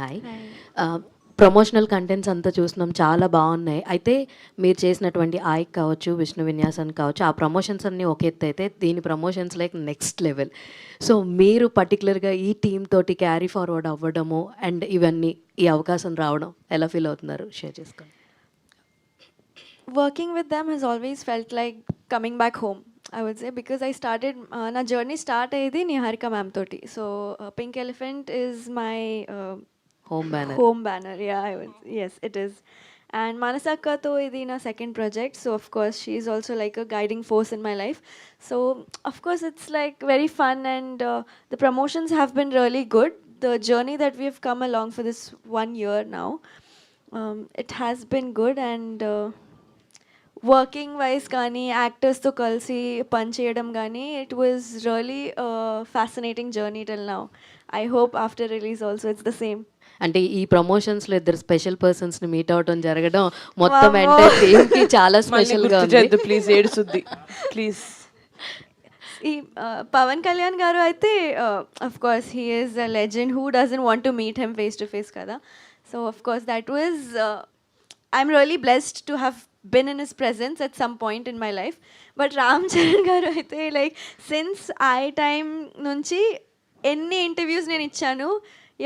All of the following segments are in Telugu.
హాయ్. హాయ్. ప్రమోషనల్ కంటెంట్స్ అంతా చూస్తున్నాం, చాలా బాగున్నాయి. అయితే మీరు చేసినటువంటి ఆయక్ కావచ్చు, విష్ణు విన్యాసన్ కావచ్చు, ఆ ప్రమోషన్స్ అన్నీ ఒక ఎత్తు అయితే దీని promotions like next level. So మీరు పర్టికులర్గా ఈ టీమ్ తోటి క్యారీ ఫార్వర్డ్ అవ్వడము అండ్ ఇవన్నీ ఈ అవకాశం రావడం ఎలా ఫీల్ అవుతున్నారు, షేర్ చేసుకోండి. Working with them has always felt like coming back home, I would say, because I started, na journey start ayedi Niharika ma'am toti. So Pink Elephant is my home banner. home banner. Yeah, I would. Yes, it is. And Manasakka to idi na second project. So of course she is also like a guiding force in my life. So of course it's like very fun, and the promotions have been really good. The journey that we have come along for this 1 year now, it has been good, and working wise కానీ యాక్టర్స్తో కలిసి పనిచేయడం కానీ it was really fascinating journey till now. I hope after release also it's the same. అంటే ఈ ప్రమోషన్స్లో ఇద్దరు స్పెషల్ పర్సన్స్ని మీట్ అవడం జరగడం మొత్తం ఎంటైర్ టీమ్కి చాలా స్పెషల్గా ఉంది. ప్లీజ్ ఏడుసుద్ది ప్లీజ్. ఈ పవన్ కళ్యాణ్ గారు అయితే of course he is a legend, who doesn't want to meet him face to face కదా. So of course that was I'm really blessed to have been in his presence at some point in my life. But Ram Charan garu aithe like since I time nunchi ఎన్ని ఇంటర్వ్యూస్ నేను ఇచ్చాను,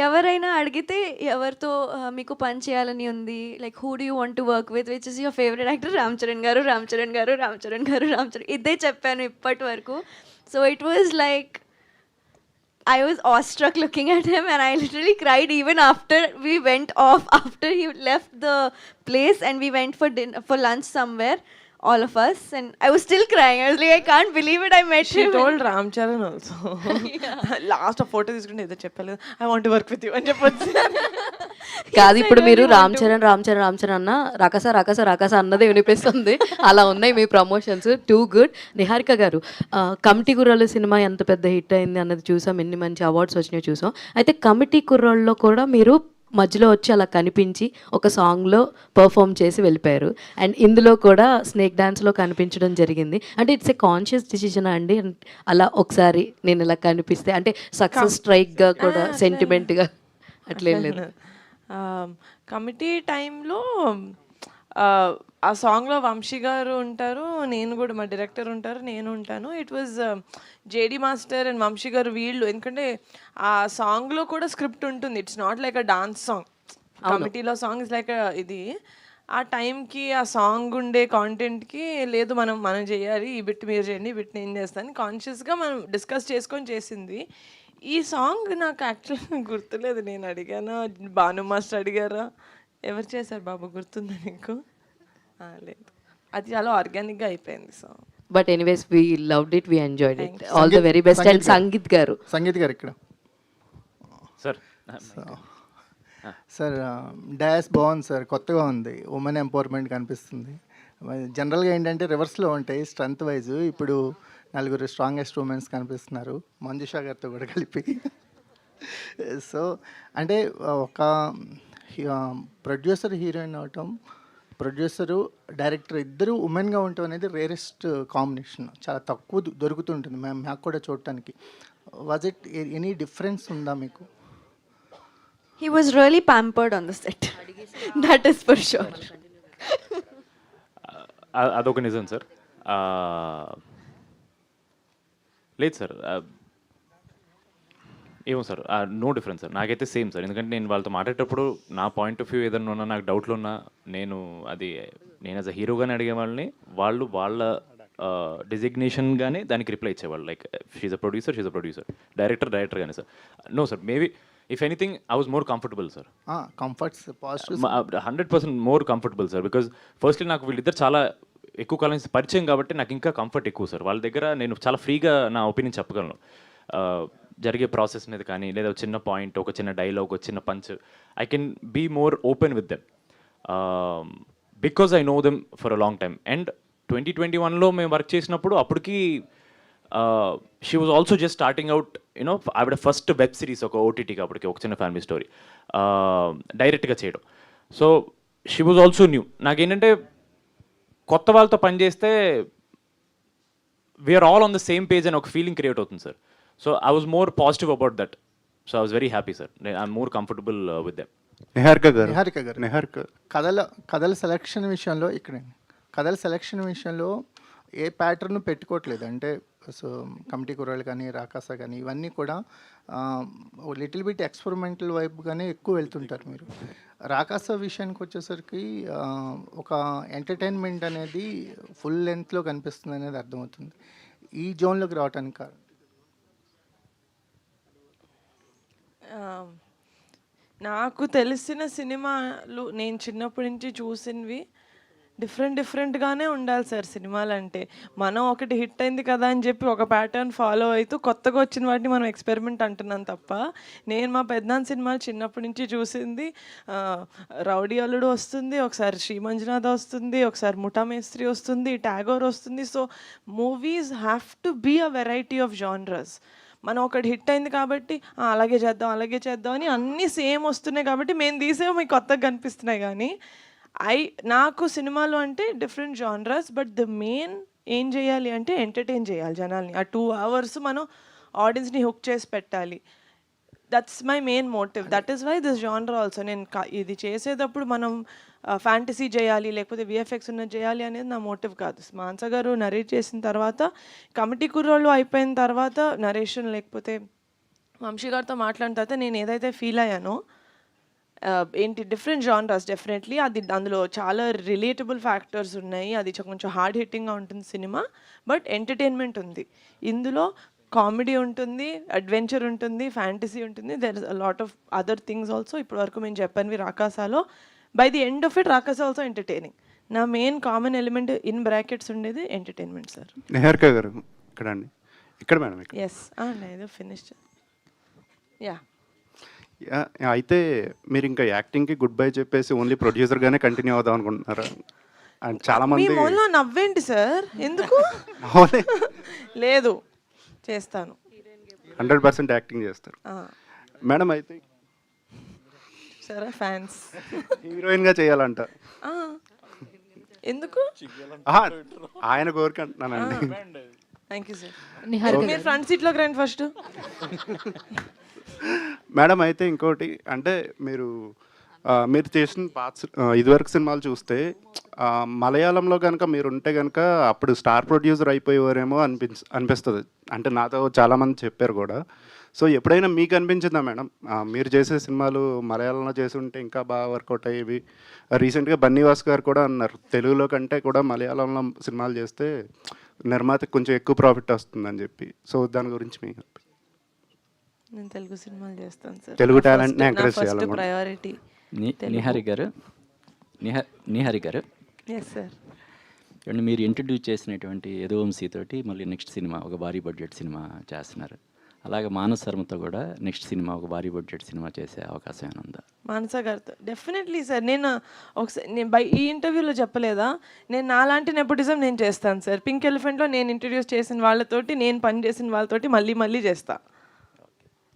ఎవరైనా అడిగితే ఎవరితో మీకు పని చేయాలని ఉంది, like who do you want to work with, which is your favourite actor, Ram Charan గారు, రామ్ చరణ్ గారు, రామ్ చరణ్ గారు, రామ్ చరణ్, ఇదే చెప్పాను ఇప్పటి వరకు. So it was like I was awestruck looking at him, and I literally cried even after we went off, after he left the place and we went for dinner, for lunch somewhere, all of us, and I was still crying. I was like, I can't believe it, I met She him. told Ram Charan also. Last ఆ ఫోటో తీసుకుంటే ఏదో చెప్పలేదు, I want to work with you అని చెప్పొచ్చు. కాదు, ఇప్పుడు మీరు రామ్ చరణ్ అన్న రకస రకస రకస అన్నది వినిపిస్తుంది. అలా ఉన్నాయి మీ ప్రమోషన్స్, టూ గుడ్. నిహారిక గారు, కమిటీ కుర్రాళ్ళు సినిమా ఎంత పెద్ద హిట్ అయింది అన్నది చూసాం, ఎన్ని మంచి అవార్డ్స్ వచ్చినాయో చూసాం. అయితే కమిటీ కుర్రాళ్ళలో కూడా మీరు మధ్యలో వచ్చి అలా కనిపించి ఒక సాంగ్లో పర్ఫామ్ చేసి వెళ్ళిపోయారు. అండ్ ఇందులో కూడా స్నేక్ డ్యాన్స్లో కనిపించడం జరిగింది. అంటే ఇట్స్ ఏ కాన్షియస్ డిసిజన్ అండి, అలా ఒకసారి నేను ఇలా కనిపిస్తే అంటే సక్సెస్ స్ట్రైక్గా కూడా సెంటిమెంట్గా అట్లేం లేదు. కమిటీ టైంలో ఆ సాంగ్లో వంశీ గారు ఉంటారు, నేను కూడా మా డైరెక్టర్ ఉంటారు, నేను ఉంటాను. It was JD master and Vamshi గారు వీళ్ళు, ఎందుకంటే ఆ సాంగ్లో కూడా స్క్రిప్ట్ ఉంటుంది. It's not like a dance song. కమిటీలో సాంగ్ ఇస్ లైక్ ఇది. ఆ టైంకి ఆ సాంగ్ ఉండే కాంటెంట్కి లేదు మనం చేయాలి, ఈ బిట్ మీరు చేయండి, ఈ బిట్ నేను చేస్తాను, కాన్షియస్గా మనం డిస్కస్ చేసుకొని చేసింది. ఈ సాంగ్ నాకు యాక్చువల్గా గుర్తులేదు, నేను అడిగానా, భాను మాస్టర్ అడిగారా, ఎవరు చేశారు బాబు, గుర్తుందా నీకు? లేదు, అది చాలా ఆర్గానిక్గా అయిపోయింది song. But anyways we loved it, we enjoyed it. All the very best. And sangeet గారు ఇక్కడ సార్ సార్ డాన్స్ బాగుంది సార్, కొత్తగా ఉంది, ఉమెన్ ఎంపవర్మెంట్ కనిపిస్తుంది. జనరల్గా ఏంటంటే రివర్స్లో ఉంటాయి స్ట్రెంత్ వైజ్, ఇప్పుడు నలుగురు స్ట్రాంగెస్ట్ ఉమెన్స్ కనిపిస్తున్నారు మంజుషా గారితో కూడా కలిపి. సో అంటే ఒక ప్రొడ్యూసర్ హీరోయిన్ అవటం, ప్రొడ్యూసరు డైరెక్టర్ ఇద్దరు ఉమెన్గా ఉండటం అనేది రేరెస్ట్ కాంబినేషన్, చాలా తక్కువ దొరుకుతుంటుంది మాకు కూడా చూడటానికి. వాజ్ ఇట్ ఎనీ డిఫరెన్స్ ఉందా మీకు? He was really pampered on the set. That is for sure. అదొక నిజం సార్. లేదు సార్, ఏమో సార్, నో డిఫరెన్స్ సార్, నాకైతే సేమ్ సార్. ఎందుకంటే నేను వాళ్ళతో మాట్లాడేటప్పుడు నా పాయింట్ ఆఫ్ వ్యూ ఏదైనా ఉన్నా, నాకు డౌట్లు ఉన్నా, నేను యాజ్ అ హీరోగానే అడిగే వాళ్ళని, వాళ్ళు వాళ్ళ డిజిగ్నేషన్గానే దానికి రిప్లై ఇచ్చేవాళ్ళు. Like she's a producer, director కానీ sir. No sir, maybe if anything I was more comfortable sir. Comforts 100% more comfortable sir. Because firstly నాకు వీళ్ళిద్దరు చాలా ఎక్కువ కాలం నుంచి పరిచయం కాబట్టి నాకు ఇంకా కంఫర్ట్ ఎక్కువ సార్. వాళ్ళ దగ్గర నేను చాలా ఫ్రీగా నా ఒపీనియన్ చెప్పగలను, జరిగే ప్రాసెస్ మీద కానీ, లేదా చిన్న పాయింట్, ఒక చిన్న డైలాగ్, ఒక చిన్న punch, I can be more open with them because I know them for a long time. And 2021లో మేము వర్క్ చేసినప్పుడు అప్పటికి she was also just starting out, you know, ఆవిడ ఫస్ట్ వెబ్ సిరీస్, ఒక ఓటీటీకి అప్పటికి, ఒక చిన్న ఫ్యామిలీ స్టోరీ డైరెక్ట్గా చేయడం. So she was also new. నాకేంటంటే కొత్త వాళ్ళతో పనిచేస్తే we're all on the same page అని ఒక ఫీలింగ్ క్రియేట్ అవుతుంది sir. So I was more positive about that. So I was very happy sir. I'm more comfortable with them. Niharika గారు నిహారిక గారు నిహారిక కథల సెలక్షన్ విషయంలో కథల సెలక్షన్ విషయంలో ఏ ప్యాటర్న్ పెట్టుకోవట్లేదు. అంటే సో కమిటీ కుర్రాళ్ళు కానీ రాకాస కానీ ఇవన్నీ కూడా లిటిల్ బిట్ ఎక్స్పెరిమెంటల్ వైపుగానే ఎక్కువ వెళ్తుంటారు మీరు. రాకాస విషయానికి వచ్చేసరికి ఒక ఎంటర్టైన్మెంట్ అనేది ఫుల్ లెంత్లో కనిపిస్తుంది అనేది అర్థమవుతుంది. ఈ జోన్లోకి రావడానికి కారణం నాకు తెలిసిన సినిమాలు నేను చిన్నప్పటి నుంచి చూసినవి డిఫరెంట్గానే ఉండాలి సార్ సినిమాలు అంటే. మనం ఒకటి హిట్ అయింది కదా అని చెప్పి ఒక ప్యాటర్న్ ఫాలో అవుతూ కొత్తగా వచ్చిన వాటిని మనం ఎక్స్పెరిమెంట్ అంటున్నాం తప్ప, నేను మా పెద్దనాన్న సినిమాలు చిన్నప్పటి నుంచి చూసింది రౌడీ అల్లుడు వస్తుంది, ఒకసారి శ్రీ మంజునాథ వస్తుంది, ఒకసారి ముఠా మేస్త్రి వస్తుంది, టాగోర్ వస్తుంది. So movies have to be a variety of genres. మనం ఒకటి హిట్ అయింది కాబట్టి అలాగే చేద్దాం అని అన్నీ సేమ్ వస్తున్నాయి కాబట్టి మేము తీసేవి మీకు కొత్తగా కనిపిస్తున్నాయి. కానీ నాకు సినిమాలు అంటే different genres, but the main ఏం చేయాలి అంటే ఎంటర్టైన్ చేయాలి జనాల్ని. ఆ 2 hours మనం ఆడియన్స్ని హుక్ చేసి పెట్టాలి. That's my main motive. That is why this genre also. నేను ఇది చేసేటప్పుడు మనం ఫ్యాంటసీ చేయాలి లేకపోతే విఎఫ్ఎక్స్ ఉన్నది చేయాలి అనేది నా మోటివ్ కాదు. మాన్సా గారు నరేట్ చేసిన తర్వాత, కమిటీ కుర్రోళ్ళు అయిపోయిన తర్వాత నరేషన్ లేకపోతే వంశీ గారితో మాట్లాడిన తర్వాత నేను ఏదైతే ఫీల్ అయ్యానో ఏంటి డిఫరెంట్ జానరస్ డెఫినెట్లీ అది అందులో చాలా రిలేటబుల్ ఫ్యాక్టర్స్ ఉన్నాయి. అది కొంచెం హార్డ్ హిట్టింగ్గా ఉంటుంది సినిమా, బట్ ఎంటర్టైన్మెంట్ ఉంది ఇందులో. కామెడీ ఉంటుంది, అడ్వెంచర్ ఉంటుంది, ఫ్యాంటసీ ఉంటుంది, there is a lot of other things also. ఇప్పటి వరకు మేము చెప్పనివి రాకాసాలో. By the end of it Rakasa also entertaining. నా main common element in brackets ఉండేది ఎంటర్టైన్మెంట్ సార్. నిహారిక గారు ఇక్కడ అండి, ఇక్కడ మేడం ఇక్కడ. ఎస్ ఏదో ఫినిష్. యా అయితే మీరు ఇంకా యాక్టింగ్కి గుడ్ బై చెప్పేసి ఓన్లీ ప్రొడ్యూసర్గానే కంటిన్యూ అవుదాం అనుకుంటున్నారా? అండ్ చాలా మీ మంది మూలలో నవ్వేంటి సార్, ఎందుకు? లేదు, చేస్తాను. 100% యాక్టింగ్ చేస్తారు మేడం. అయితే సరే ఫ్యాన్స్ హీరోయిన్గా చేయాలంట. ఎందుకు? ఆయన కోరిక అంటున్నానండి. Thank you sir. నిహారిక మీరు ఫ్రంట్ సీట్లోకి రండి ఫస్ట్. మేడం అయితే ఇంకోటి అంటే మీరు చేసిన ఇదివరకు సినిమాలు చూస్తే మలయాళంలో కనుక మీరు ఉంటే కనుక అప్పుడు స్టార్ ప్రొడ్యూసర్ అయిపోయేవారేమో అనిపిస్తుంది. అంటే నాతో చాలామంది చెప్పారు కూడా. సో ఎప్పుడైనా మీకు అనిపించిందా మేడం మీరు చేసే సినిమాలు మలయాళంలో చేసి ఉంటే ఇంకా బాగా వర్కౌట్ అయ్యేవి? రీసెంట్గా బన్నీవాస్ గారు కూడా అన్నారు తెలుగులో కంటే కూడా మలయాళంలో సినిమాలు చేస్తే నిర్మాతకి కొంచెం ఎక్కువ ప్రాఫిట్ వస్తుందని చెప్పి. సో దాని గురించి మీకు నేను తెలుగు సినిమాలు చేస్తాను సార్. తెలుగు టాలెంట్ని ఎంకరేజ్ చేయాలి. ప్రయారిటీ నిహారి గారు ఎస్ సార్. అండ్ మీరు ఇంట్రడ్యూస్ చేసినటువంటి యదువంశీ తోటి మళ్ళీ నెక్స్ట్ సినిమా ఒక భారీ బడ్జెట్ సినిమా చేస్తున్నారు. అలాగే మానస్ శర్మతో కూడా నెక్స్ట్ సినిమా ఒక భారీ బడ్జెట్ సినిమా చేసే అవకాశం ఏమైనా ఉందా? మానస గారితో డెఫినెట్లీ సార్. నేను ఒకసారి ఈ ఇంటర్వ్యూలో చెప్పలేదా, నేను నాలాంటి నెపోటిజం నేను చేస్తాను సార్. పింక్ ఎలిఫెంట్లో నేను ఇంట్రడ్యూస్ చేసిన వాళ్ళతోటి, నేను పని చేసిన వాళ్ళతోటి మళ్ళీ చేస్తా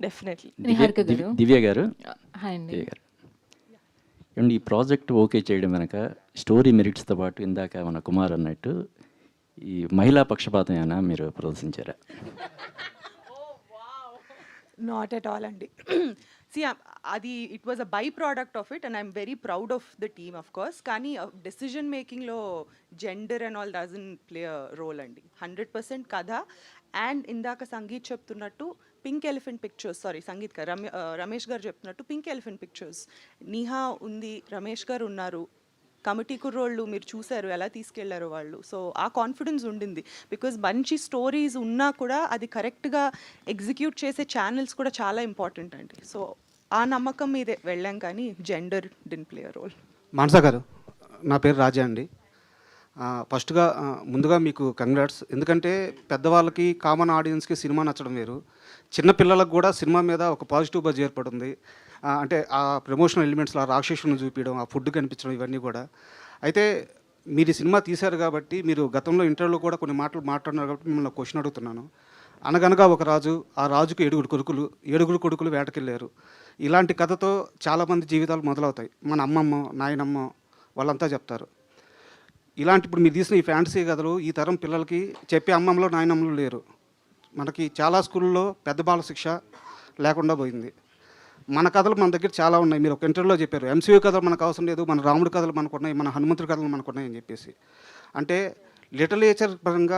డెఫినెట్లీ. దివ్య గారు హాయ్ అండి. దివ్య గారు అండ్ ఈ ప్రాజెక్ట్ ఓకే చేయడం వెనక స్టోరీ మెరిట్స్తో పాటు ఇందాక మన కుమార్ అన్నట్టు ఈ మహిళా పక్షపాతం ఏమైనా మీరు ప్రదర్శించారా? Not at all, Andy. See, it was a byproduct of it, and I'm very proud of the team, of course. Kani decision making lo gender and all doesn't play a role, Andy. 100% kada. And indaka Sangeet cheptunnattu Pink Elephant Pictures, sorry, Sangeet ka Ramesh garu cheptunnattu Pink Elephant Pictures. Neha undi, Ramesh garu unnaru. Committee కుర్రోళ్ళు మీరు చూసారు ఎలా తీసుకెళ్లారు వాళ్ళు. సో ఆ కాన్ఫిడెన్స్ ఉండింది బికాజ్ మంచి స్టోరీస్ ఉన్నా కూడా అది కరెక్ట్గా ఎగ్జిక్యూట్ చేసే ఛానల్స్ కూడా చాలా ఇంపార్టెంట్ అండి. సో ఆ నమ్మకం మీదే వెళ్ళాం, కానీ gender didn't play a role. Manasa garu, నా పేరు రాజా అండి. ఫస్ట్గా ముందుగా మీకు కంగ్రాట్స్. ఎందుకంటే పెద్దవాళ్ళకి కామన్ ఆడియన్స్కి సినిమా నచ్చడం వేరు, చిన్నపిల్లలకు కూడా సినిమా మీద ఒక పాజిటివ్ బజ్ ఏర్పడుతుంది. అంటే ఆ ప్రమోషనల్ ఎలిమెంట్స్లో ఆ రాక్షసుని చూపించడం, ఆ ఫుడ్ కనిపించడం, ఇవన్నీ కూడా. అయితే మీరు సినిమా తీశారు కాబట్టి, మీరు గతంలో ఇంటర్వ్యూలో కూడా కొన్ని మాటలు మాట్లాడినారు కాబట్టి మిమ్మల్ని క్వశ్చన్ అడుగుతున్నాను. అనగనగా ఒక రాజు, ఆ రాజుకు 7 కొడుకులు వేటకెళ్ళారు. ఇలాంటి కథతో చాలామంది జీవితాలు మొదలవుతాయి. మన అమ్మమ్మ, నాయనమ్మ వాళ్ళంతా చెప్తారు. ఇలాంటి ఇప్పుడు మీరు తీసిన ఈ ఫ్యాంటసీ కథలు ఈ తరం పిల్లలకి చెప్పే అమ్మమ్మలో నాయనమ్మలు లేరు. మనకి చాలా స్కూల్లో పెద్ద బాల శిక్ష, లేకుండా పోయింది. మన కథలు మన దగ్గర చాలా ఉన్నాయి. మీరు ఒక ఇంటర్వ్యూలో చెప్పారు ఎంసీయూ కథలు మనకు అవసరం లేదు, మన రాముడి కథలు మనకున్నాయి, మన హనుమంతుడి కథలు మనకున్నాయి అని చెప్పేసి. అంటే లిటరేచర్ పరంగా